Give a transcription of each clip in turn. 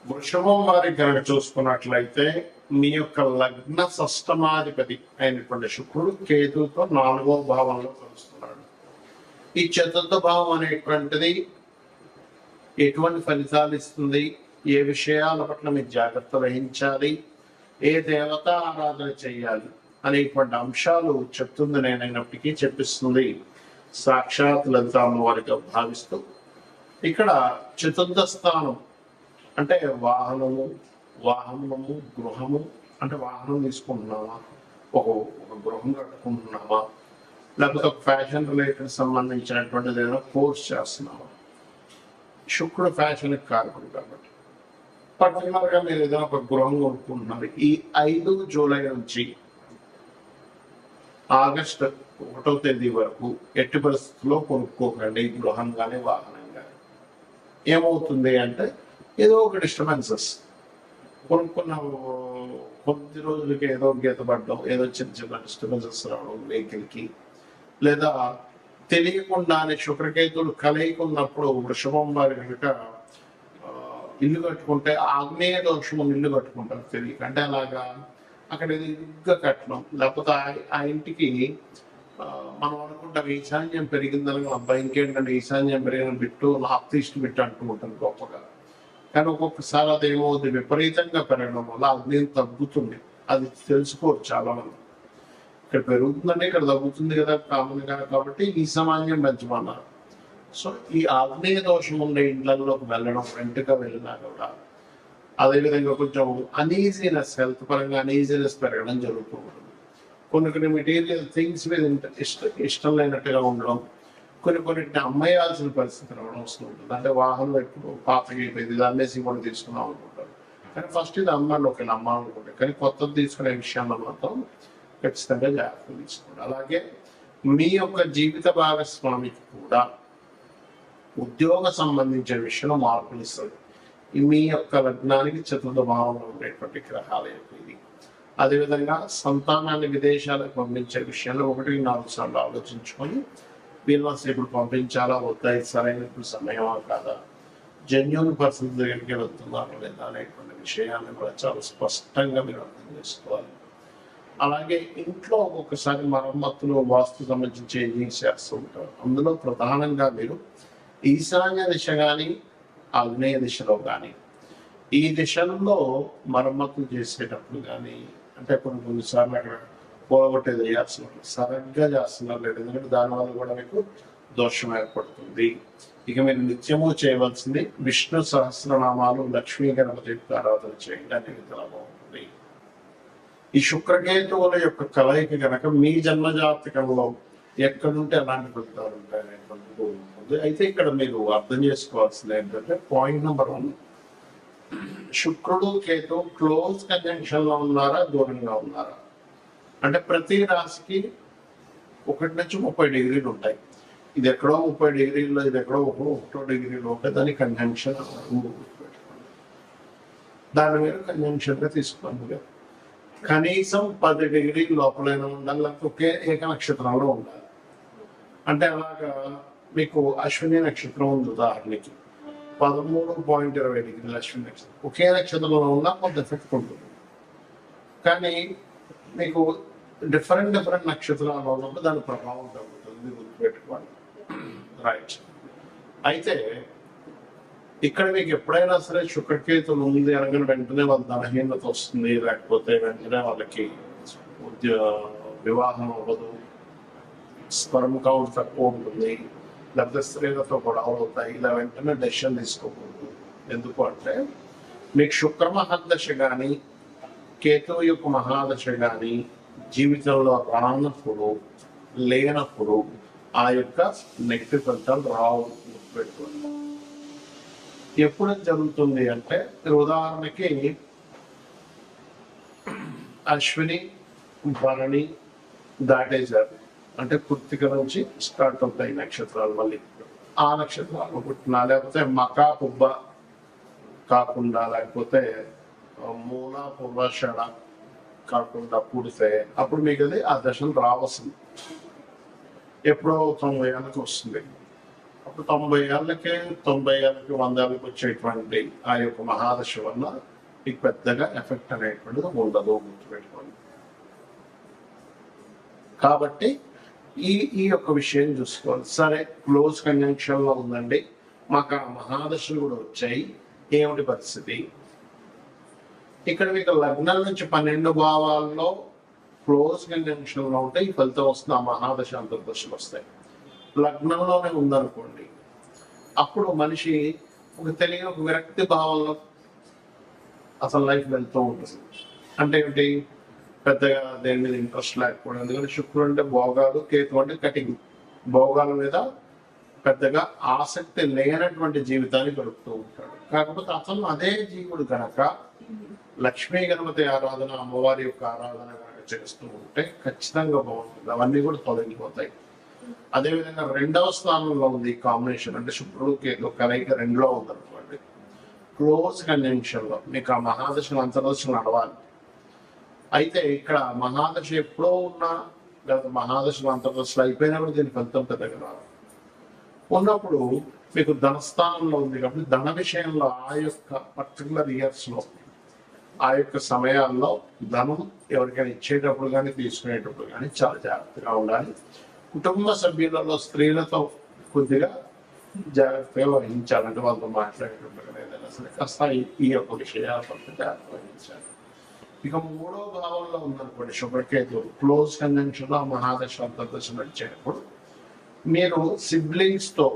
వృషభం వారి కనుక చూసుకున్నట్లయితే మీ యొక్క లగ్న షష్టమాధిపతి అయినటువంటి శుక్రుడు కేతువుతో 4వ భావంలో కలుస్తున్నాడు. ఈ చతుర్థ భావం అనేటువంటిది ఎటువంటి ఫలితాలు ఇస్తుంది, ఏ విషయాల పట్ల మీరు జాగ్రత్త వహించాలి, ఏ దేవత ఆరాధన చేయాలి అనేటువంటి అంశాలు చెప్తుంది. నేనైనప్పటికీ చెప్పిస్తుంది సాక్షాత్ లలిత అమ్మవారిగా భావిస్తూ, ఇక్కడ చతుర్థ స్థానం అంటే వాహనము గృహము, అంటే వాహనం తీసుకుంటున్నామా, ఒక గృహం కట్టుకుంటున్నామా, లేకపోతే ఒక ఫ్యాషన్ రిలేటెడ్ సంబంధించినటువంటిది ఏదైనా కోర్స్ చేస్తున్నామా. శుక్రుడు ఫ్యాషన్ కారకుడు కాబట్టి పర్టికులర్గా మీరు ఏదైనా ఒక గృహం కొనుక్కుంటున్నారు. ఈ 5 జూలై నుంచి ఆగస్టు 1వ తేదీ వరకు ఎట్టి పరిస్థితుల్లో కొనుక్కోకండి, గృహం కానీ వాహనం కానీ. ఏమవుతుంది అంటే ఏదో ఒక డిస్టర్బెన్సెస్, కొనుక్కున్న కొద్ది రోజులకి ఏదో గీత పడడం, ఏదో చిన్న చిన్న డిస్టర్బెన్సెస్ రావడం వెహికల్కి, లేదా తెలియకుండానే శుక్రకేతులు కలయికున్నప్పుడు వృషభం వారి కనుక ఇల్లు కట్టుకుంటే ఆగ్నేయ దోషము ఇల్లు కట్టుకుంటారు తెలియక. అంటే అలాగా అక్కడ ఏదో ఇరుగ్గా కట్టడం, లేకపోతే ఆ ఇంటికి మనం అనుకుంటాం ఈశాన్యం పెరిగిందని, అబ్బాయి ఇంకేంటంటే ఈశాన్యం పెరిగిన బిట్టు నార్త్ ఈస్ట్ బిట్టు అంటూ ఉంటారు గొప్పగా. కానీ ఒక్కొక్కసారి అది ఏమవుతుంది, విపరీతంగా పెరగడం వల్ల అగ్ని తగ్గుతుంది. అది తెలుసుకోరు చాలా మంది. ఇక్కడ పెరుగుతుందంటే ఇక్కడ తగ్గుతుంది కదా కామన్గా, కాబట్టి ఈ సామాన్యం పెంచమన్నారు. సో ఈ ఆగ్నేయ దోషం ఉండే ఇండ్లలోకి వెళ్ళడం, వెంటగా వెళ్ళినా కూడా అదేవిధంగా కొంచెం అనీజీనెస్, హెల్త్ పరంగా అనీజీనెస్ పెరగడం జరుగుతూ ఉంటుంది. కొన్ని మెటీరియల్ థింగ్స్ మీద ఇష్టం లేనట్టుగా ఉండడం, కొన్నింటిని అమ్మేయాల్సిన పరిస్థితి రావడం వస్తుంటుంది. అంటే వాహనం ఎప్పుడు పాతగా అయిపోయింది, ఇది అమ్మేసి కూడా తీసుకున్నాం అనుకుంటారు. కానీ ఫస్ట్ ఇది అమ్మాలి, ఒకవేళ అమ్మాలనుకుంటే. కానీ కొత్తది తీసుకునే విషయంలో మాత్రం ఖచ్చితంగా జాగ్రత్తలు తీసుకోండి. అలాగే మీ యొక్క జీవిత భాగస్వామికి కూడా ఉద్యోగ సంబంధించిన విషయంలో మార్పులు ఇస్తుంది. మీ యొక్క లగ్నానికి చతుర్థ భావంలో ఉండేటువంటి గ్రహాల యొక్క ఇది. అదేవిధంగా సంతానాన్ని విదేశాలకు పంపించే విషయంలో 1-4 సార్లు ఆలోచించుకొని వీళ్ళని ఇప్పుడు పంపించాలా వద్దా, ఇది సరైనప్పుడు సమయమా కాదా, జెన్యూన్ పర్సన్ దగ్గరికి వెళ్తున్నారా లేదా అనేటువంటి విషయాన్ని కూడా చాలా స్పష్టంగా మీరు అర్థం చేసుకోవాలి. అలాగే ఇంట్లో ఒక్కొక్కసారి మరమ్మతులు, వాస్తు సంబంధించి చేంజింగ్ చేస్తూ ఉంటారు. అందులో ప్రధానంగా మీరు ఈశాన్య దిశ కానీ ఆగ్నేయ దిశలో కానీ ఈ దిశల్లో మరమ్మతులు చేసేటప్పుడు కానీ, అంటే కొన్నిసార్లు అక్కడ పోగొట్టేది చేస్తున్నారు, సరిగ్గా చేస్తున్నారు లేదు, ఎందుకంటే దానివల్ల కూడా మీకు దోషం ఏర్పడుతుంది. ఇక మీరు నిత్యము చేయవలసింది విష్ణు సహస్రనామాలు, లక్ష్మీ గణపతి ఆరాధన చేయండి, అనేది బాగుంటుంది. ఈ శుక్రకేతువుల యొక్క కలయిక కనుక మీ జన్మజాతకంలో ఎక్కడుంటే ఎలాంటి ఫలితాలు ఉంటాయి అనేటువంటి ఉంటుంది. అయితే ఇక్కడ మీరు అర్థం చేసుకోవాల్సింది ఏంటంటే, పాయింట్ నెంబర్ 1, శుక్రుడు కేతు క్లోజ్ కంజంక్షన్ లో ఉన్నారా, దూరంగా ఉన్నారా. అంటే ప్రతి రాశికి 1 నుంచి 30 డిగ్రీలు ఉంటాయి. ఇది ఎక్కడో 30 డిగ్రీల్లో, ఇది ఎక్కడో 1 డిగ్రీలో ఉంటే దాన్ని కంజంక్షన్ గుర్తుపెట్టుకోండి. దాని మీద కంజంక్షన్ గా తీసుకోండి. కనీసం 10 డిగ్రీల లోపలైనా ఉండాలి, లేకపోతే ఒకే ఏక నక్షత్రంలో ఉండాలి. అంటే అలాగా మీకు అశ్విని నక్షత్రం ఉంది ఉదాహరణకి, 13.20 డిగ్రీల అశ్విని నక్షత్రం ఒకే నక్షత్రంలో ఉన్నా కొంత ఎఫెక్ట్ ఉంటుంది. కానీ మీకు డిఫరెంట్ నక్షత్రాలు ఉన్నప్పుడు దాని ప్రభావం తగ్గుతుంది, గుర్తుపెట్టుకోవాలి. రైట్. అయితే ఇక్కడ మీకు ఎప్పుడైనా సరే శుక్రకేతులు ఉంది అనగానే వెంటనే వాళ్ళ ధనహీనత వస్తుంది, లేకపోతే వెంటనే వాళ్ళకి వివాహం అవ్వదు, స్పర్మ్ కౌంట్ తక్కువ ఉంటుంది, లేకపోతే స్త్రీలతో గొడవలు అవుతాయి, ఇలా వెంటనే డెసిషన్ తీసుకోకూడదు. ఎందుకు అంటే మీకు శుక్ర మహాదశ కానీ కేతువు యొక్క మహాదశ కానీ జీవితంలో రానప్పుడు, లేనప్పుడు ఆ యొక్క నెగిటివ్ ఫలితాలు రావు, గుర్తుపెట్టుకోండి. ఎప్పుడు జరుగుతుంది అంటే, ఉదాహరణకి అశ్విని భరణి దాటేశారు అంటే కృత్తిక నుంచి స్టార్ట్ అవుతాయి నక్షత్రాలు. మళ్ళీ ఆ నక్షత్రాలు పుట్టినా, లేకపోతే మకా పుబ్బ కాకుండా, లేకపోతే మూల పూర్వాషాఢ కాకుండా పుడితే అప్పుడు మీకు అది ఆ దశలు రావాల్సింది. ఎప్పుడో 90 ఏళ్ళకి వస్తుంది. అప్పుడు 90 ఏళ్ళకి 100 ఏళ్ళకి వచ్చేటువంటి ఆ యొక్క మహాదశ వల్ల మీకు పెద్దగా ఎఫెక్ట్ అనేటువంటిది ఉండదు, గుర్తుపెట్టుకోండి. కాబట్టి ఈ యొక్క విషయం చూసుకోవాలి. సరే, క్లోజ్ కంజంక్షన్ లో ఉందండి, మాకు ఆ మహాదశలు కూడా వచ్చాయి, ఏమిటి పరిస్థితి? ఇక్కడ మీకు లగ్నం నుంచి 12 భావాల్లో క్లోజ్ కంజంక్షన్ లో ఉంటే ఈ ఫలితం వస్తుంది, ఆ మహాదశ అంతర్దశలు వస్తాయి. లగ్నంలోనే ఉందనుకోండి, అప్పుడు మనిషి తెలియని ఒక విరక్తి భావంలో అసలు లైఫ్ వెళ్తూ ఉంటుంది. అంటే ఏంటి? పెద్దగా దేని మీద ఇంట్రెస్ట్ లేకపోవడం. ఎందుకంటే శుక్రుడు అంటే భోగాలు, కేతు అంటే కటింగ్. భోగాల మీద పెద్దగా ఆసక్తి లేనటువంటి జీవితాన్ని గడుపుతూ ఉంటాడు. కాకపోతే అతను అదే జీవుడు కనుక లక్ష్మీ గణపతి ఆరాధన, అమ్మవారి యొక్క ఆరాధన కనుక చేస్తూ ఉంటే ఖచ్చితంగా బాగుంటుంది. అవన్నీ కూడా తొలగిపోతాయి. అదేవిధంగా 2వ స్థానంలో ఉంది కాంబినేషన్, అంటే శుక్రుడు కేతు కలయిక 2లో ఉందనుకోండి, క్లోజ్ కంజంక్షన్ లో మీకు ఆ మహాదశలు అంతర్దశలు నడవాలి. అయితే ఇక్కడ మహాదశ ఎప్పుడో ఉన్నా, లేదా మహాదశలు అంతర్దశలు అయిపోయినప్పుడు దీని ఫలితం పెద్దగా రాదు. ఉన్నప్పుడు మీకు ధనస్థానంలో ఉంది కాబట్టి ధన విషయంలో ఆ యొక్క పర్టికులర్ ఇయర్స్ లో, ఆ యొక్క సమయాల్లో ధనం ఎవరికైనా ఇచ్చేటప్పుడు కానీ తీసుకునేటప్పుడు కానీ చాలా జాగ్రత్తగా ఉండాలి. కుటుంబ సభ్యులలో స్త్రీలతో కొద్దిగా జాగ్రత్తగా వహించాలంటే వాళ్ళతో మాట్లాడేటప్పుడు ఏదైనా సరే కాస్త ఈ యొక్క విషయాల పట్ల జాగ్రత్త వహించాలి. ఇక 3వ భావంలో ఉందనుకోండి శుక్రకేతు, క్లోజ్ కంజంక్షన్ లో మహాదశ అంతర్దశ నడిచేటప్పుడు మీరు సిబ్లింగ్స్ తో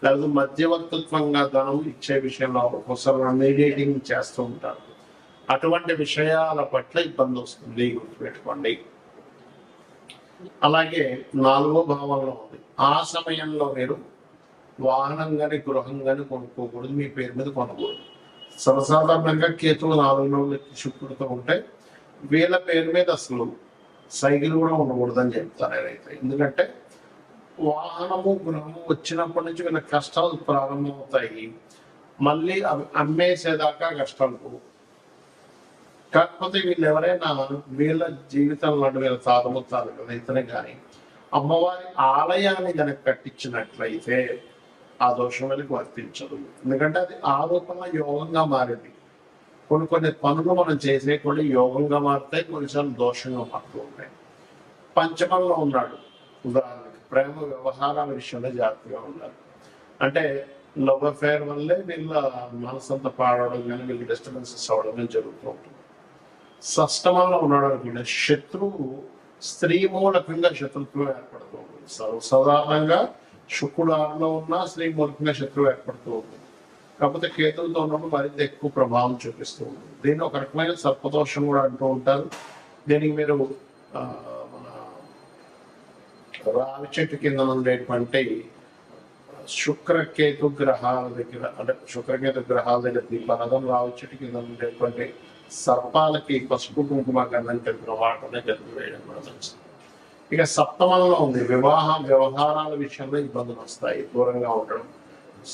లేదా మధ్యవర్తిత్వంగా ధనం ఇచ్చే విషయంలో ఒక్కోసారి మీడియేటింగ్ చేస్తూ ఉంటారు. అటువంటి విషయాల పట్ల ఇబ్బంది వస్తుంది, గుర్తుపెట్టుకోండి. అలాగే 4వ భావంలో ఉంది, ఆ సమయంలో మీరు వాహనం కానీ గృహం కానీ కొనుక్కోకూడదు, మీ పేరు మీద కొనకూడదు. సర్వసాధారణంగా కేతువు 4లో శుక్రుడితో ఉంటే వీళ్ళ పేరు మీద అసలు సైకిల్ కూడా ఉండకూడదని చెప్తారు ఏదైతే. ఎందుకంటే వాహనము గృహము వచ్చినప్పటి నుంచి వీళ్ళ కష్టాలు ప్రారంభమవుతాయి, మళ్ళీ అవి అమ్మేసేదాకా కష్టాలు. కాకపోతే వీళ్ళు ఎవరైనా వీళ్ళ జీవితంలో వీళ్ళ తాతముత్తాలు కదా ఇతనే కానీ అమ్మవారి ఆలయాన్ని కనుక కట్టించినట్లయితే ఆ దోషం వీళ్ళకి వర్తించదు. ఎందుకంటే అది ఆరోపణ యోగంగా మారింది. కొన్ని పనులు మనం చేసే కొన్ని యోగంగా మారుతాయి, కొన్నిసార్లు దోషంగా మారుతూ ఉంటాయి. పంచమంలో ఉన్నాడు, ఉదాహరణకి ప్రేమ వ్యవహారాల విషయంలో జాగ్రత్తగా ఉండాలి. అంటే లవ్ అఫేర్ వల్లే వీళ్ళ మనసంతా పాడడం కానీ వీళ్ళకి డిస్టర్బెన్సెస్ అవడం కానీ జరుగుతూ ఉంటుంది. షష్టమంలో ఉన్నాడు అనుకుంటే శత్రువు స్త్రీ మూలకంగా శత్రుత్వం ఏర్పడుతూ ఉంటుంది. సర్వసాధారణంగా శుక్రుడు 6లో ఉన్నా స్త్రీ మూలకంగా శత్రువు ఏర్పడుతూ ఉంటుంది. కాకపోతే కేతువుతో ఉన్నప్పుడు మరింత ఎక్కువ ప్రభావం చూపిస్తూ ఉంటుంది. దీన్ని ఒక రకమైన సర్పదోషం కూడా అంటూ ఉంటారు. దీనికి మీరు మన రావి చెట్టు కింద ఉండేటువంటి శుక్రకేతు గ్రహాల దగ్గర, అంటే శుక్రకేతు గ్రహాల దగ్గర దీపారాధన, రావి చెట్టు కింద ఉండేటువంటి సర్పాలకి పసుపు కుంకుమ గంధం కలిపిన వాటనే కలిపి వేయడం కూడా మంచిది. ఇక సప్తమంలో ఉంది, వ్యవహారాల విషయంలో ఇబ్బందులు వస్తాయి, దూరంగా ఉండడం.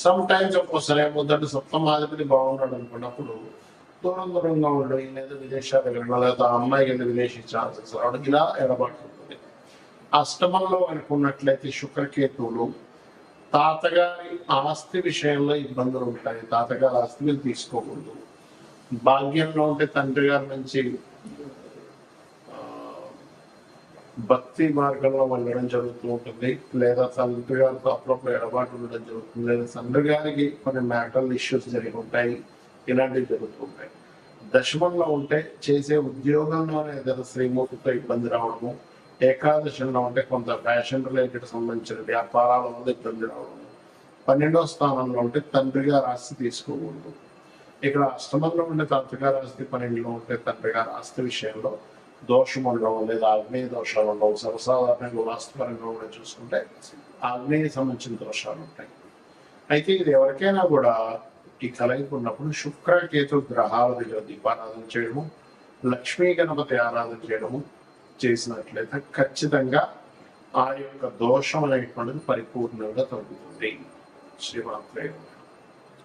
సమ్ టైమ్స్ ఒక్కోసారి ఏమవుతుందంటే సప్తమాధిపతి బాగున్నాడు అనుకున్నప్పుడు దూరంగా ఉండడం, లేదా విదేశాలు వెళ్ళడం, లేదా అమ్మాయి కింద విదేశీ ఛాన్సెస్ రావడం, ఇలా ఎడబాటు ఉంటుంది. అష్టమంలో అనుకున్నట్లయితే శుక్రకేతువులు తాతగారి ఆస్తి విషయంలో ఇబ్బందులు ఉంటాయి, తాతగారి ఆస్తిని తీసుకోకూడదు. భాగ్యంలో ఉంటే తండ్రి గారి నుంచి భక్తి మార్గంలో వెళ్ళడం జరుగుతూ ఉంటుంది, లేదా తండ్రి గారితో అప్పుడప్పుడు ఎడబాటు ఉండడం జరుగుతుంది, లేదా తండ్రి గారికి కొన్ని మ్యాటల్ ఇష్యూస్ జరిగి ఉంటాయి, ఇలాంటివి జరుగుతూ ఉంటాయి. దశమంలో ఉంటే చేసే ఉద్యోగంలోనే ఏదైనా శ్రీమూర్తితో ఇబ్బంది రావడము, ఏకాదశంలో ఉంటే కొంత ఫ్యాషన్ రిలేటెడ్ సంబంధించిన వ్యాపారాల వల్ల ఇబ్బంది రావడము, 12వ స్థానంలో ఉంటే తండ్రి గారి ఆస్తి తీసుకోకూడదు. ఇక్కడ అష్టమంలో ఉండే తండ్రి గారి ఆస్తి, 12లో ఉంటే తండ్రి గారి ఆస్తి విషయంలో దోషం ఉండడం, లేదా ఆగ్నేయ దోషాలు ఉండవు. సర్వసాధారణంగా వాస్తుపరంగా కూడా చూసుకుంటే ఆగ్నేయ సంబంధించిన దోషాలు ఉంటాయి. అయితే ఇది ఎవరికైనా కూడా ఈ కలయిక ఉన్నప్పుడు శుక్రకేతు గ్రహాల దగ్గర దీపారాధన చేయడము, లక్ష్మీ గణపతి ఆరాధన చేయడము చేసినట్లయితే ఖచ్చితంగా ఆ యొక్క దోషం అనేటువంటిది పరిపూర్ణంగా తగ్గుతుంది. శ్రీమాత్రే.